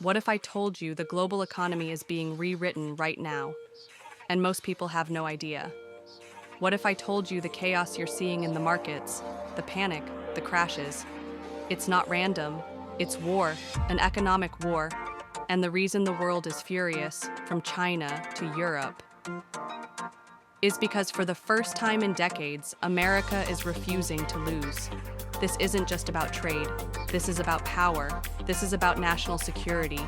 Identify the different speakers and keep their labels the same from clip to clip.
Speaker 1: What if I told you the global economy is being rewritten right now, and most people have no idea? What if I told you the chaos you're seeing in the markets, the panic, the crashes? It's not random, it's war, an economic war, and the reason the world is furious, from China to Europe, is because for the first time in decades, America is refusing to lose. This isn't just about trade. This is about power. This is about national security.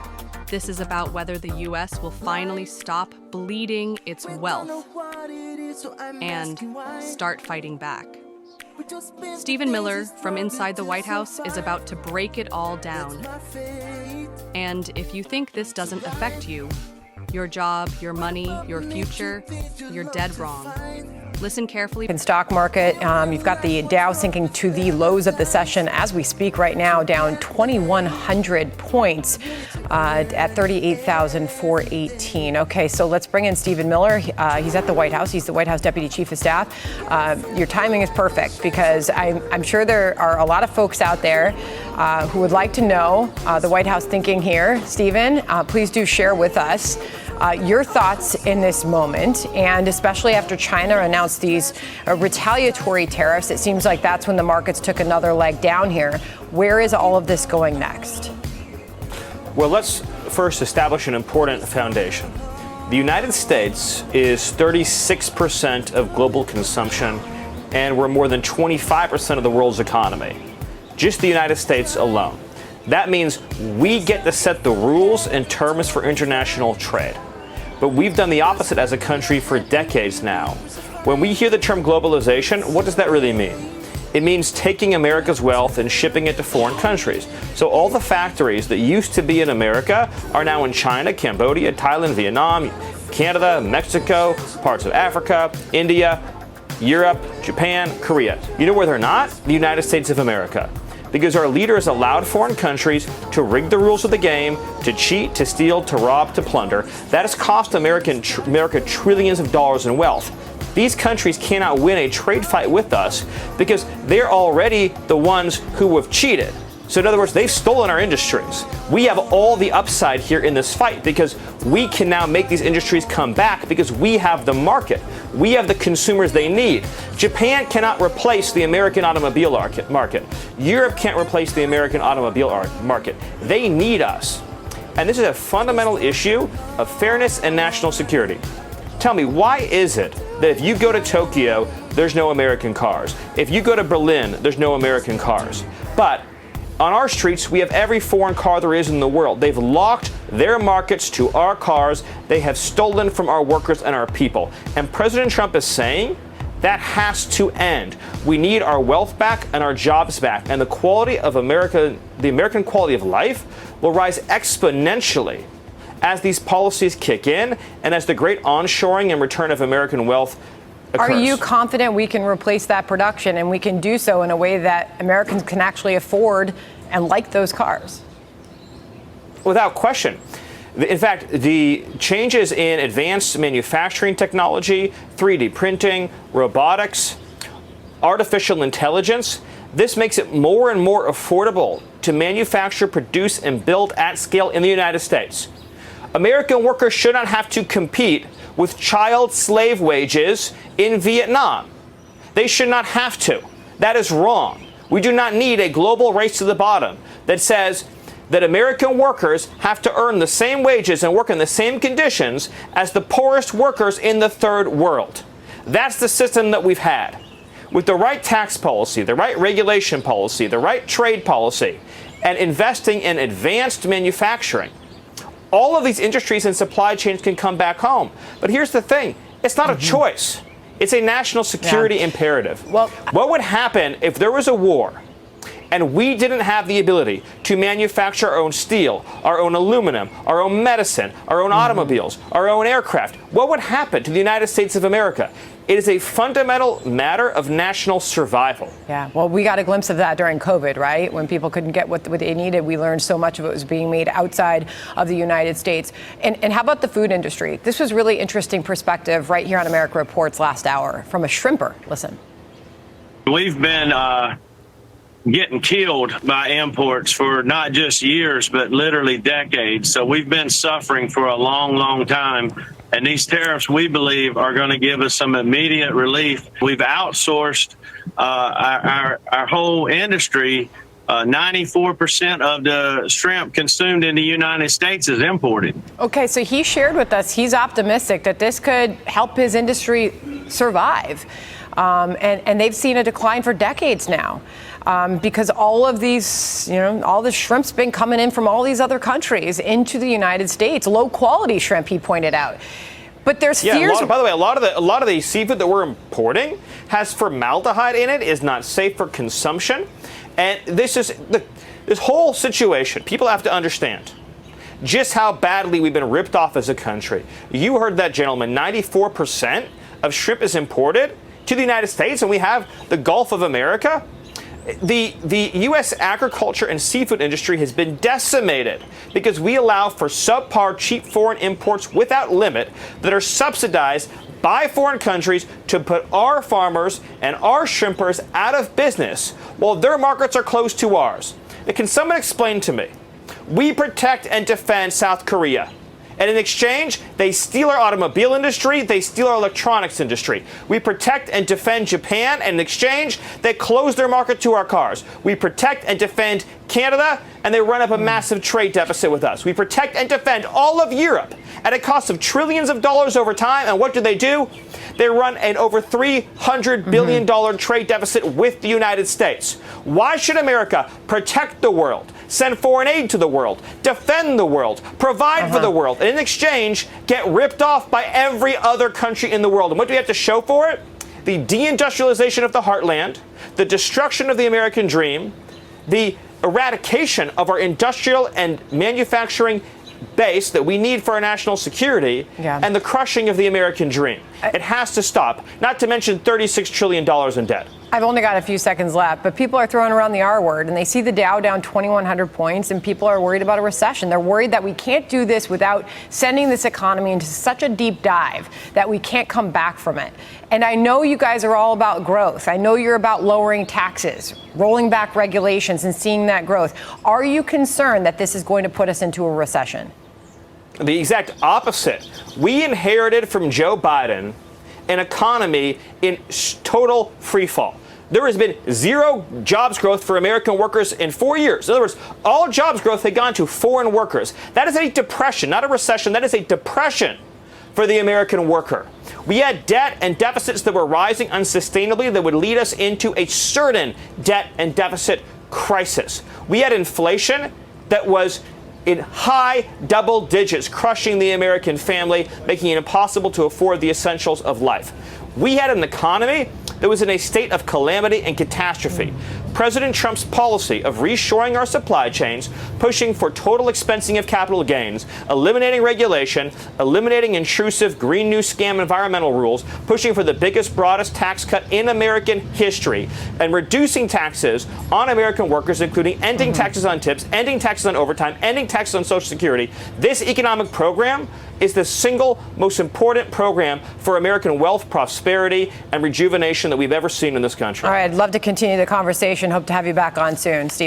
Speaker 1: This is about whether the US will finally stop bleeding its wealth and start fighting back. Stephen Miller from inside the White House is about to break it all down. And if you think this doesn't affect you, your job, your money, your future, you're dead wrong. Listen carefully.
Speaker 2: In stock market, you've got the Dow sinking to the lows of the session as we speak right now, down 2,100 points at 38,418. Okay, so let's bring in Stephen Miller. He's at the White House. He's the White House Deputy Chief of Staff. Your timing is perfect because I'm sure there are a lot of folks out there who would like to know the White House thinking here. Stephen, please do share with us your thoughts in this moment, and especially after China announced these retaliatory tariffs. It seems like that's when the markets took another leg down here. Where is all of this going next?
Speaker 3: Well, let's first establish an important foundation. The United States is 36% of global consumption, and we're more than 25% of the world's economy. Just the United States alone. That means we get to set the rules and terms for international trade. But we've done the opposite as a country for decades now. When we hear the term globalization, what does that really mean? It means taking America's wealth and shipping it to foreign countries. So all the factories that used to be in America are now in China, Cambodia, Thailand, Vietnam, Canada, Mexico, parts of Africa, India, Europe, Japan, Korea. You know where they're not? The United States of America. Because our leaders allowed foreign countries to rig the rules of the game, to cheat, to steal, to rob, to plunder. That has cost America trillions of dollars in wealth. These countries cannot win a trade fight with us because they're already the ones who have cheated. So in other words, they've stolen our industries. We have all the upside here in this fight because we can now make these industries come back because we have the market. We have the consumers they need. Japan cannot replace the American automobile market. Europe can't replace the American automobile market. They need us. And this is a fundamental issue of fairness and national security. Tell me, why is it that if you go to Tokyo, there's no American cars? If you go to Berlin, there's no American cars? But on our streets, we have every foreign car there is in the world. They've locked their markets to our cars. They have stolen from our workers and our people. And President Trump is saying that has to end. We need our wealth back and our jobs back. And the quality of America, the American quality of life, will rise exponentially as these policies kick in and as the great onshoring and return of American wealth occurs.
Speaker 2: Are you confident we can replace that production and we can do so in a way that Americans can actually afford and like those cars?
Speaker 3: Without question. In fact, the changes in advanced manufacturing technology, 3D printing, robotics, artificial intelligence, this makes it more and more affordable to manufacture, produce, and build at scale in the United States. American workers should not have to compete with child slave wages in Vietnam. They should not have to. That is wrong. We do not need a global race to the bottom that says that American workers have to earn the same wages and work in the same conditions as the poorest workers in the third world. That's the system that we've had. With the right tax policy, the right regulation policy, the right trade policy, and investing in advanced manufacturing, all of these industries and supply chains can come back home. But here's the thing, it's not a choice. It's a national security imperative.
Speaker 2: Well,
Speaker 3: what would happen if there was a war and we didn't have the ability to manufacture our own steel, our own aluminum, our own medicine, our own automobiles, our own aircraft? What would happen to the United States of America? It is a fundamental matter of national survival.
Speaker 2: Yeah, well, we got a glimpse of that during COVID, right? When people couldn't get what they needed, we learned so much of it was being made outside of the United States. And how about the food industry? This was really interesting perspective right here on America Reports last hour from a shrimper. Listen.
Speaker 4: We've been getting killed by imports for not just years, but literally decades. So we've been suffering for a long, long time. And these tariffs, we believe, are going to give us some immediate relief. We've outsourced our whole industry. 94% of the shrimp consumed in the United States is imported.
Speaker 2: Okay, so he shared with us he's optimistic that this could help his industry survive. And they've seen a decline for decades now. Because all of these, all the shrimp's been coming in from all these other countries into the United States, low quality shrimp, he pointed out. But there's fears.
Speaker 3: By the way, a lot of the seafood that we're importing has formaldehyde in it, is not safe for consumption. And this whole situation, people have to understand just how badly we've been ripped off as a country. You heard that, gentleman. 94% of shrimp is imported to the United States, and we have the Gulf of America. The U.S. agriculture and seafood industry has been decimated because we allow for subpar, cheap foreign imports without limit that are subsidized by foreign countries to put our farmers and our shrimpers out of business while their markets are close to ours. Now, can someone explain to me? We protect and defend South Korea. And in exchange, they steal our automobile industry, they steal our electronics industry. We protect and defend Japan, and in exchange, they close their market to our cars. We protect and defend Canada, and they run up a massive trade deficit with us. We protect and defend all of Europe at a cost of trillions of dollars over time, and what do? They run an over $300 billion trade deficit with the United States. Why should America protect the world, send foreign aid to the world, defend the world, provide for the world, and in exchange, get ripped off by every other country in the world? And what do we have to show for it? The deindustrialization of the heartland, the destruction of the American dream, the eradication of our industrial and manufacturing base that we need for our national security, and the crushing of the American dream. It has to stop, not to mention $36 trillion in debt.
Speaker 2: I've only got a few seconds left, but people are throwing around the R word, and they see the Dow down 2,100 points, and people are worried about a recession. They're worried that we can't do this without sending this economy into such a deep dive that we can't come back from it. And I know you guys are all about growth. I know you're about lowering taxes, rolling back regulations, and seeing that growth. Are you concerned that this is going to put us into a recession?
Speaker 3: The exact opposite. We inherited from Joe Biden an economy in total free fall. There has been zero jobs growth for American workers in 4 years. In other words, all jobs growth had gone to foreign workers. That is a depression, not a recession. That is a depression for the American worker. We had debt and deficits that were rising unsustainably that would lead us into a certain debt and deficit crisis. We had inflation that was in high double digits, crushing the American family, making it impossible to afford the essentials of life. We had an economy that was in a state of calamity and catastrophe. President Trump's policy of reshoring our supply chains, pushing for total expensing of capital gains, eliminating regulation, eliminating intrusive Green New Scam environmental rules, pushing for the biggest, broadest tax cut in American history, and reducing taxes on American workers, including ending taxes on tips, ending taxes on overtime, ending taxes on Social Security. This economic program is the single most important program for American wealth, prosperity, and rejuvenation that we've ever seen in this country.
Speaker 2: All right, I'd love to continue the conversation. Hope to have you back on soon, Steve.